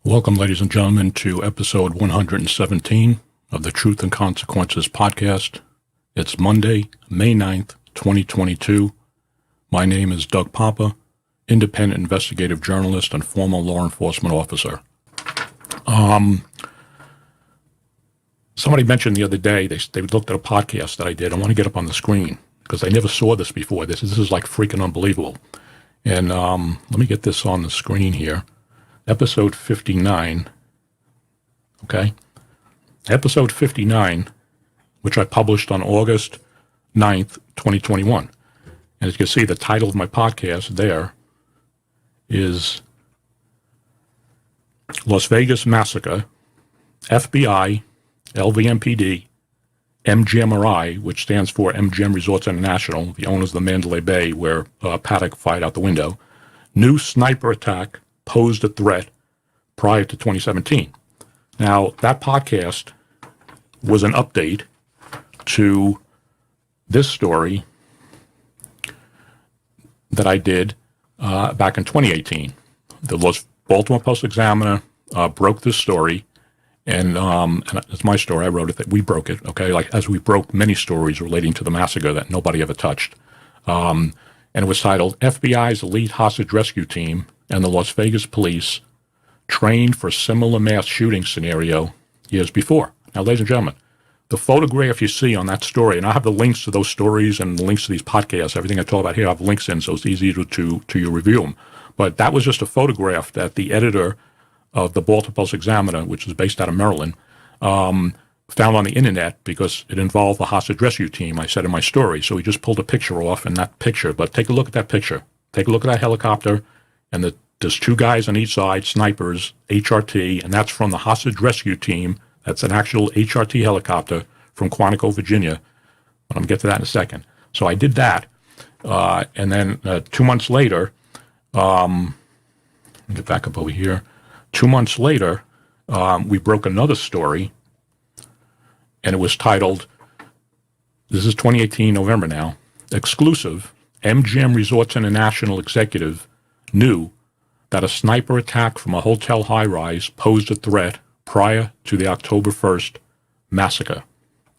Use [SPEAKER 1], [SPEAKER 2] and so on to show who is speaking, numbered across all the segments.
[SPEAKER 1] Welcome, ladies and gentlemen, to episode 117 of the Truth and Consequences podcast. It's Monday, May 9th, 2022. My name is Doug Poppa, independent investigative journalist and former law enforcement officer. Somebody mentioned the other day, they looked at a podcast that I did. I want to get up on the screen because I never saw this before. This is like freaking unbelievable. And let me get this on the screen here. Episode 59, okay? Episode 59, which I published on August 9th, 2021. And as you can see, the title of my podcast there is Las Vegas Massacre, FBI, LVMPD, MGMRI, which stands for MGM Resorts International, the owners of the Mandalay Bay, where Paddock fired out the window. New sniper attack posed a threat prior to 2017. Now, that podcast was an update to this story that I did back in 2018. The Baltimore Post-Examiner broke this story, and it's my story. I wrote it. That we broke it, okay, like as we broke many stories relating to the massacre that nobody ever touched. And it was titled, FBI's Elite Hostage Rescue Team and the Las Vegas Police trained for similar mass shooting scenario years before. Now, ladies and gentlemen, the photograph you see on that story, and I have the links to those stories and the links to these podcasts, everything I talk about here, I have links in, so it's easy to you review them. But that was just a photograph that the editor of the Baltimore Post-Examiner, which is based out of Maryland, found on the internet because it involved the hostage rescue team, I said in my story. So he just pulled a picture off in that picture. But take a look at that picture. Take a look at that helicopter, and there's two guys on each side, snipers, HRT, and that's from the hostage rescue team. That's an actual HRT helicopter from Quantico, Virginia. I'm going to get to that in a second. So I did that. And then 2 months later, let me get back up over here. 2 months later, we broke another story, and it was titled, this is 2018, November now, exclusive, MGM Resorts International executive knew that a sniper attack from a hotel high-rise posed a threat prior to the October 1st massacre,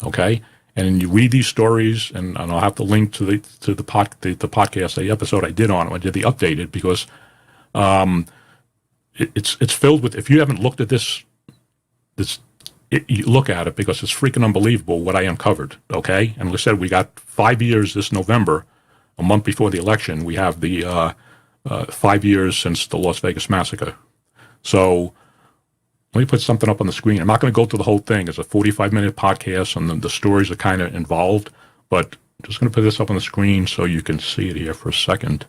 [SPEAKER 1] okay? And you read these stories, and I'll have to link to the podcast, the episode I did on it. I did the updated because it's filled with, if you haven't looked at this, you look at it because it's freaking unbelievable what I uncovered, okay? And like I said, we got 5 years this November, a month before the election. We have the 5 years since the Las Vegas Massacre. So let me put something up on the screen. I'm not going to go through the whole thing. It's a 45-minute podcast, and the stories are kind of involved, but I'm just going to put this up on the screen so you can see it here for a second.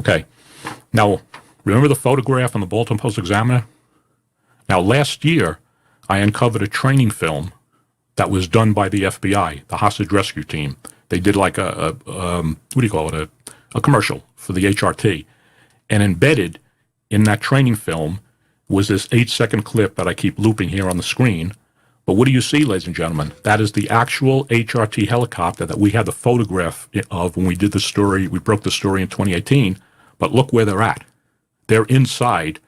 [SPEAKER 1] Okay. Now, remember the photograph on the Baltimore Post-Examiner? Now, last year, I uncovered a training film that was done by the FBI, the hostage rescue team. They did like a commercial for the HRT. And embedded in that training film was this 8-second clip that I keep looping here on the screen. But what do you see, ladies and gentlemen? That is the actual HRT helicopter that we had the photograph of when we did the story. We broke the story in 2018. But look where they're at. They're inside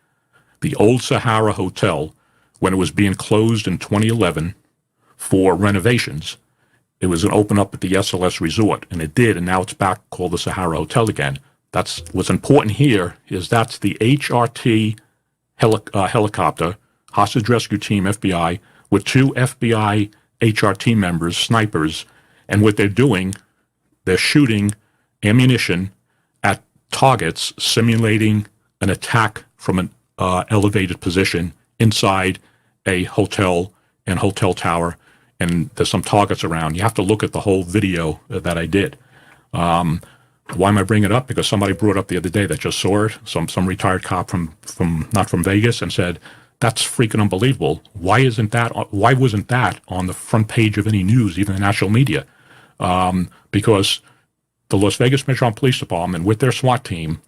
[SPEAKER 1] the old Sahara Hotel when it was being closed in 2011 for renovations. It was going to open up at the SLS Resort, and it did, and now it's back called the Sahara Hotel again. That's what's important here is that's the HRT helicopter, hostage rescue team, FBI, with two FBI HRT members, snipers, and what they're doing, they're shooting ammunition at targets, simulating an attack from an elevated position inside a hotel and hotel tower, and there's some targets around. You have to look at the whole video that I did. Why am I bringing it up? Because somebody brought up the other day that just saw it, some retired cop from not from Vegas, and said, that's freaking unbelievable. Why wasn't that on the front page of any news, even the national media? Because the Las Vegas Metropolitan Police Department with their SWAT team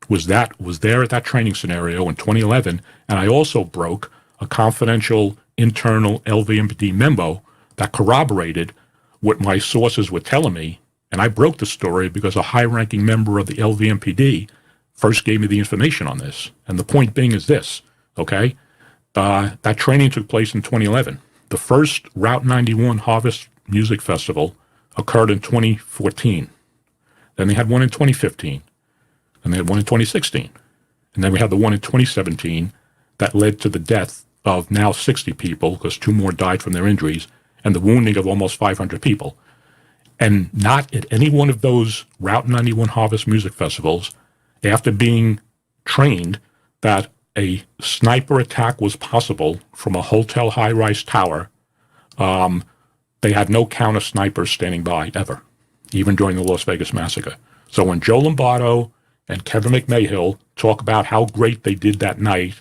[SPEAKER 1] was there at that training scenario in 2011, and I also broke a confidential internal LVMPD memo that corroborated what my sources were telling me, and I broke the story because a high-ranking member of the LVMPD first gave me the information on this. And the point being is this. Okay? That training took place in 2011. The first Route 91 Harvest Music Festival occurred in 2014. Then they had one in 2015. And they had one in 2016. And then we had the one in 2017 that led to the death of now 60 people, because 2 more died from their injuries, and the wounding of almost 500 people. And not at any one of those Route 91 Harvest Music Festivals, after being trained that a sniper attack was possible from a hotel high-rise tower, they had no counter snipers standing by ever, even during the Las Vegas Massacre. So when Joe Lombardo and Kevin McMahill talk about how great they did that night,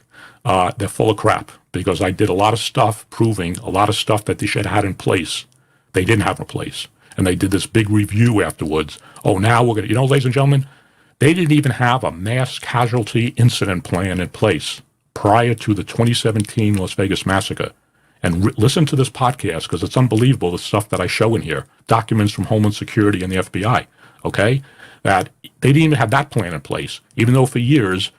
[SPEAKER 1] they're full of crap, because I did a lot of stuff proving a lot of stuff that they should have had in place. They didn't have in place. And they did this big review afterwards. Oh, now we're going to, ladies and gentlemen, they didn't even have a mass casualty incident plan in place prior to the 2017 Las Vegas Massacre. And listen to this podcast, because it's unbelievable, the stuff that I show in here, documents from Homeland Security and the FBI, okay, that they didn't even have that plan in place, even though for years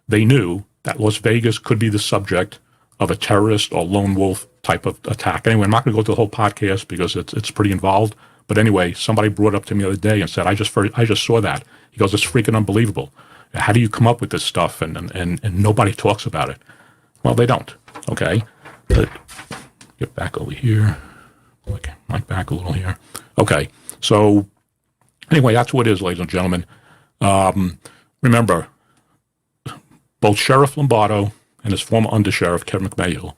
[SPEAKER 1] they knew that Las Vegas could be the subject of a terrorist or lone wolf type of attack. Anyway, I'm not going to go through the whole podcast because it's pretty involved. But anyway, somebody brought it up to me the other day and said, I just saw that. He goes, it's freaking unbelievable. How do you come up with this stuff? And nobody talks about it. Well, they don't. Okay. But get back over here. Okay, mic back a little here. Okay. So anyway, that's what it is, ladies and gentlemen. Remember, both Sheriff Lombardo and his former Undersheriff, Kevin McMahill,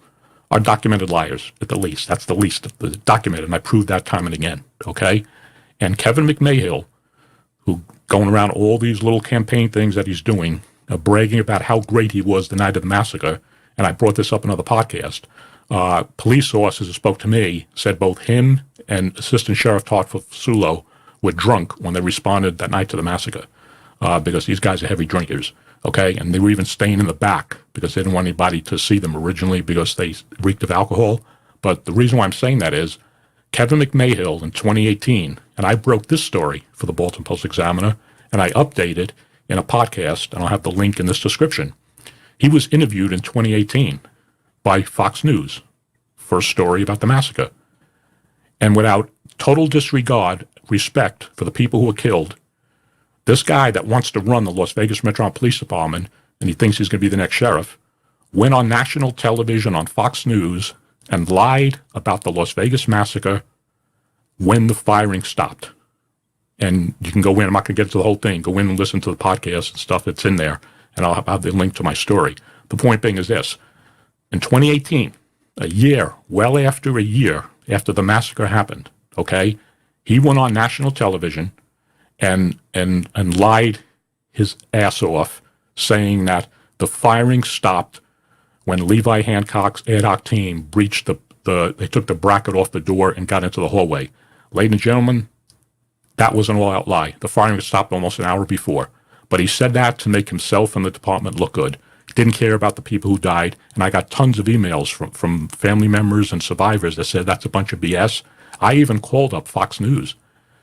[SPEAKER 1] are documented liars, at the least. That's the least documented, and I proved that time and again, okay? And Kevin McMahill, who going around all these little campaign things that he's doing, bragging about how great he was the night of the massacre, and I brought this up in another podcast, police sources who spoke to me said both him and Assistant Sheriff Todd Fasulo were drunk when they responded that night to the massacre, because these guys are heavy drinkers. Okay, and they were even staying in the back because they didn't want anybody to see them originally because they reeked of alcohol. But the reason why I'm saying that is Kevin McMahill in 2018, and I broke this story for the Baltimore Post-Examiner, and I updated in a podcast, and I'll have the link in this description. He was interviewed in 2018 by Fox News for a story about the massacre. And without total disregard, respect for the people who were killed, this guy that wants to run the Las Vegas Metropolitan Police Department, and he thinks he's going to be the next sheriff, went on national television on Fox News and lied about the Las Vegas Massacre when the firing stopped. And you can go in, I'm not going to get into the whole thing, go in and listen to the podcast and stuff that's in there, and I'll have the link to my story. The point being is this. In 2018, well after a year after the massacre happened, okay, he went on national television and lied his ass off, saying that the firing stopped when Levi Hancock's ad hoc team breached they took the bracket off the door and got into the hallway. Ladies and gentlemen, that was an all-out lie. The firing stopped almost an hour before. But he said that to make himself and the department look good. Didn't care about the people who died. And I got tons of emails from family members and survivors that said that's a bunch of BS. I even called up Fox News.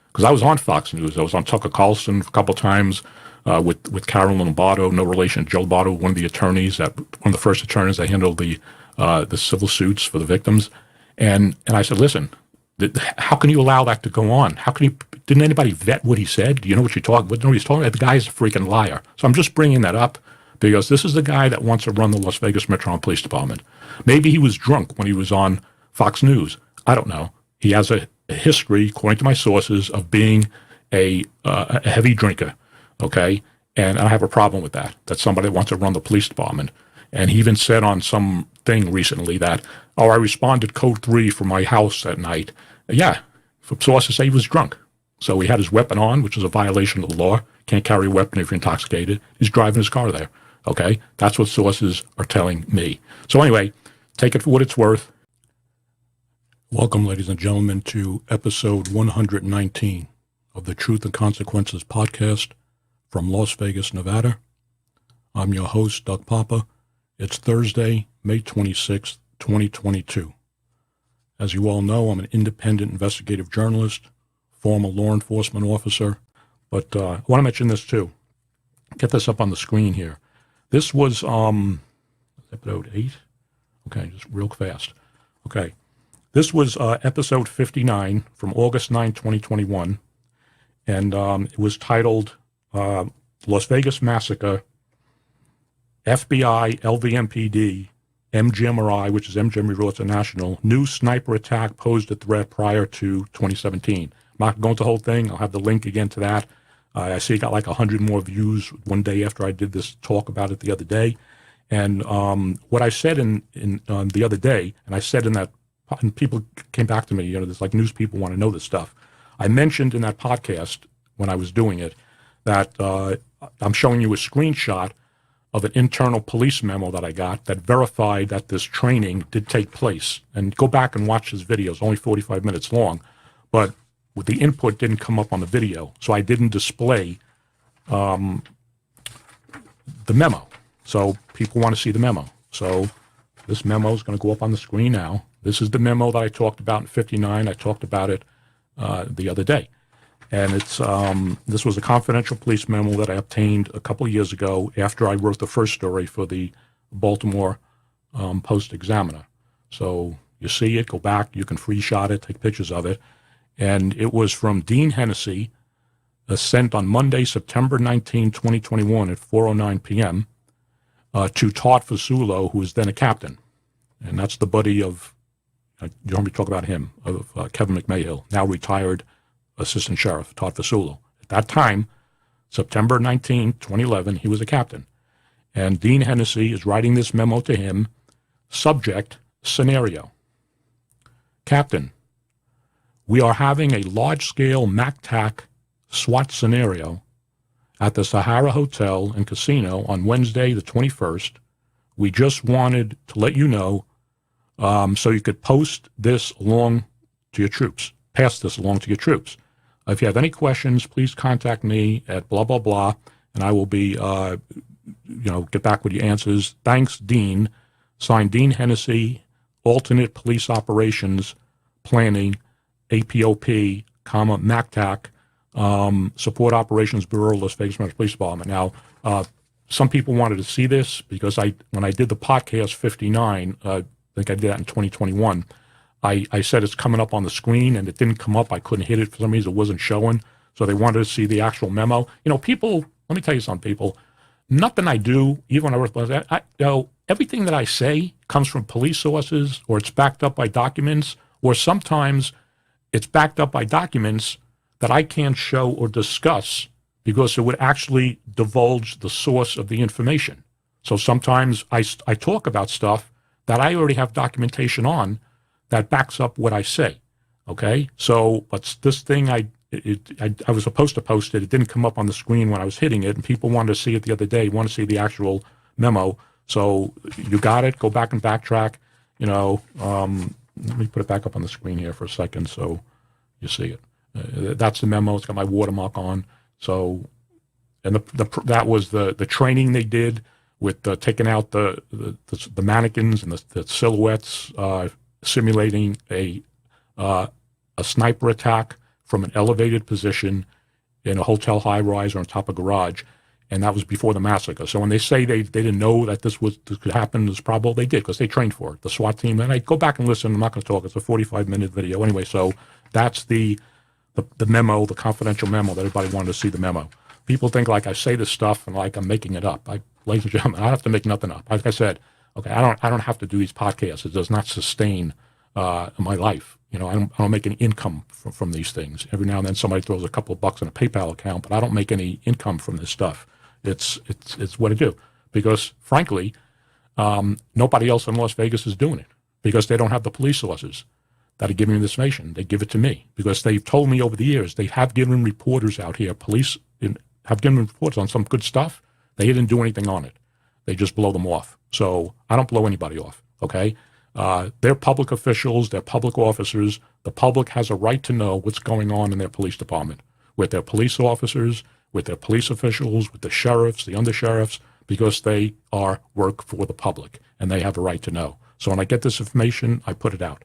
[SPEAKER 1] Because I was on Fox News. I was on Tucker Carlson a couple times with Carol Lombardo, no relation to Joe Lombardo, one of the attorneys, one of the first attorneys that handled the civil suits for the victims. And I said, listen, how can you allow that to go on? Didn't anybody vet what he said? Do you know what you're talking about? Nobody's talking about. The guy's a freaking liar. So I'm just bringing that up because this is the guy that wants to run the Las Vegas Metropolitan Police Department. Maybe he was drunk when he was on Fox News. I don't know. He has a history, according to my sources, of being a heavy drinker, okay? And I have a problem with that somebody wants to run the police department. And he even said on some thing recently that, I responded code 3 from my house that night. Yeah, sources say he was drunk. So he had his weapon on, which is a violation of the law. Can't carry a weapon if you're intoxicated. He's driving his car there, okay? That's what sources are telling me. So anyway, take it for what it's worth. Welcome, ladies and gentlemen, to episode 119 of the Truth and Consequences podcast from Las Vegas, Nevada. I'm your host, Doug Poppa. It's Thursday, May 26th, 2022. As you all know, I'm an independent investigative journalist, former law enforcement officer, but I want to mention this too. Get this up on the screen here. This was, there episode 8. Okay, just real fast. Okay. This was episode 59 from August 9, 2021. And it was titled Las Vegas Massacre, FBI, LVMPD, MGMRI, which is MGM Resorts International, new sniper attack posed a threat prior to 2017. I'm not going to the whole thing. I'll have the link again to that. I see it got like 100 more views one day after I did this talk about it the other day. And what I said in the other day, and I said in that, and people came back to me, there's like news people want to know this stuff. I mentioned in that podcast when I was doing it that I'm showing you a screenshot of an internal police memo that I got that verified that this training did take place. And go back and watch his videos, only 45 minutes long, but with the input didn't come up on the video, so I didn't display the memo. So people want to see the memo. So this memo is going to go up on the screen now. This is the memo that I talked about in 59. I talked about it the other day. And it's this was a confidential police memo that I obtained a couple of years ago after I wrote the first story for the Baltimore Post-Examiner. So you see it, go back, you can free shot it, take pictures of it. And it was from Dean Hennessy, sent on Monday, September 19, 2021 at 4:09 p.m. To Todd Fasulo, who was then a captain. And that's the buddy of, you heard me talk about him, of Kevin McMahill, now retired assistant sheriff, Todd Fasulo. At that time, September 19, 2011, he was a captain. And Dean Hennessy is writing this memo to him, subject, scenario. Captain, we are having a large-scale MACTAC SWAT scenario at the Sahara Hotel and Casino on Wednesday, the 21st. We just wanted to let you know so you could post this along to your troops, pass this along to your troops. If you have any questions, please contact me at blah, blah, blah, and I will be, get back with your answers. Thanks, Dean. Signed, Dean Hennessy, Alternate Police Operations Planning, APOP, MACTAC, Support Operations Bureau, Las Vegas Metropolitan Police Department. Now, some people wanted to see this because when I did the podcast 59, I think I did that in 2021, I said it's coming up on the screen and it didn't come up. I couldn't hit it for some reason. It wasn't showing. So they wanted to see the actual memo. People, let me tell you something, people, nothing I do, even when I work, everything that I say comes from police sources, or it's backed up by documents, or sometimes it's backed up by documents that I can't show or discuss because it would actually divulge the source of the information. So sometimes I talk about stuff that I already have documentation on that backs up what I say. Okay? So, but this thing, I was supposed to post it. It didn't come up on the screen when I was hitting it, and people wanted to see it the other day, want to see the actual memo. So you got it. Go back and backtrack. Let me put it back up on the screen here for a second so you see it. That's the memo. It's got my watermark on. So, and that was the training they did with taking out the mannequins and the silhouettes, simulating a sniper attack from an elevated position in a hotel high-rise or on top of a garage. And that was before the massacre. So when they say they didn't know that this could happen, it's probable they did because they trained for it, the SWAT team. And I go back and listen. I'm not going to talk. It's a 45-minute video. Anyway, so that's the memo, the confidential memo that everybody wanted to see the memo. People think like I say this stuff and like I'm making it up. Ladies and gentlemen, I have to make nothing up. Like I said, okay, I don't have to do these podcasts. It does not sustain my life. I don't make any income from these things. Every now and then somebody throws a couple of bucks in a PayPal account, but I don't make any income from this stuff. It's what I do because, frankly, nobody else in Las Vegas is doing it because they don't have the police sources that are giving me this information. They give it to me because they've told me over the years. They have given reporters out here, police have given reports on some good stuff. They didn't do anything on it. They just blow them off. So I don't blow anybody off, okay? They're public officials. They're public officers. The public has a right to know what's going on in their police department with their police officers, with their police officials, with the sheriffs, the undersheriffs, because they work for the public, and they have a right to know. So when I get this information, I put it out.